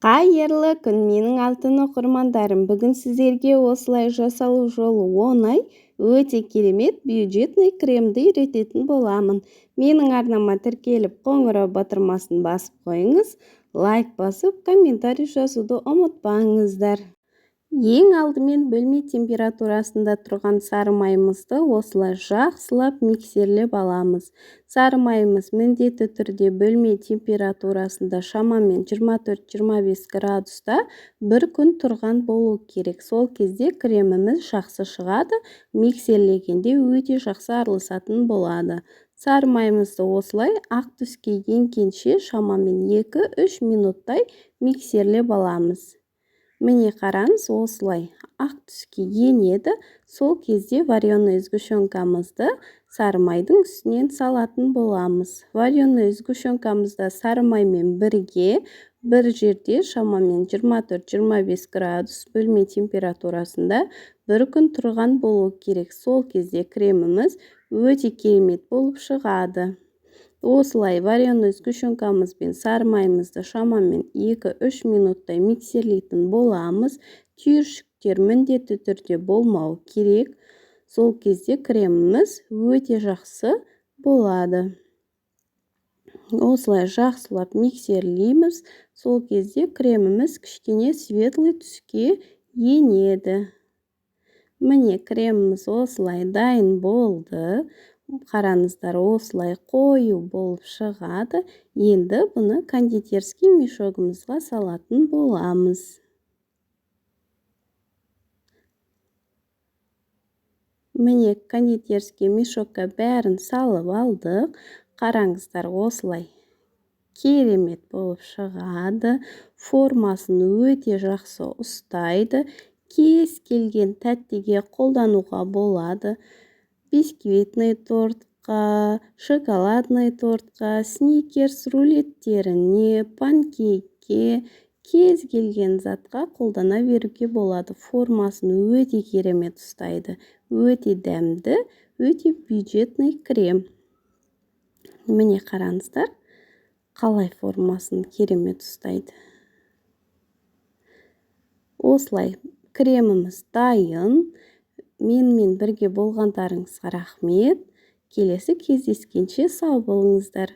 Қайырлы күн, менің алтын оқырмандарым. Бүгін сіздерге осылай жасалу жолы оңай, өте керемет бюджетный кремді үйрететін боламын. Менің арнама тіркеліп, қоңырау батырмасын басып қойыңыз, лайк басып, комментарий жазуды ұмытпаңыздар. Ең алдымен бөлме температурасында тұрған сары майымызды осылай жақсылап миксерлеп аламыз. Сары майымыз міндетті түрде бөлме температурасында шамамен 24-25 градуста бір күн тұрған болу керек. Сол кезде креміміз жақсы шығады, миксерлегенде өте жақсы араласатын болады. Сары майымызды осылай ақ түске енгенше шамамен 2-3 минуттай миксерлеп аламыз. Міне қараңыз, осылай ақ түске енеді. Сол кезде вареный сгущенкамызды сары майдың үстінен салатын боламыз. Вареный сгущенкамызды сары маймен бірге бір жерде шамамен 24-25 градус бөлме температурасында бір күн тұрған болу керек. Сол кезде креміміз өте керемет болып шығады. Осылай вареный сгущенкамыз бен сары майымызды шамамен 2-3 минуттай миксерлейтін боламыз. Түйіршіктер міндетті түрде болмау керек. Сол кезде креміміз өте жақсы болады. Осылай жақсылап миксерлейміз. Сол кезде креміміз кішкене светлый түске енеді. Міне креміміз осылай дайын болды. Қараңыздар, осылай қою болып шығады. Енді бұны кондитерский мешогымызға салатын боламыз. Міне кондитерский мешокқа бәрін салып алдық. Қараңыздар, осылай керемет болып шығады. Формасын өте жақсы ұстайды. Кез келген тәттіге қолдануға болады. Бисквитный тортқа, шоколадный тортқа, сникерс рулеттеріне, панкейкке, кез келген затқа қолдана беруге болады. Формасын өте керемет ұстайды. Өте дәмді, өте бюджетный крем. Міне қараңыздар, қалай формасын керемет ұстайды. Осылай креміміз дайын. Менімен бірге болғандарыңызға рахмет. Келесі кездескенше сау болыңыздар.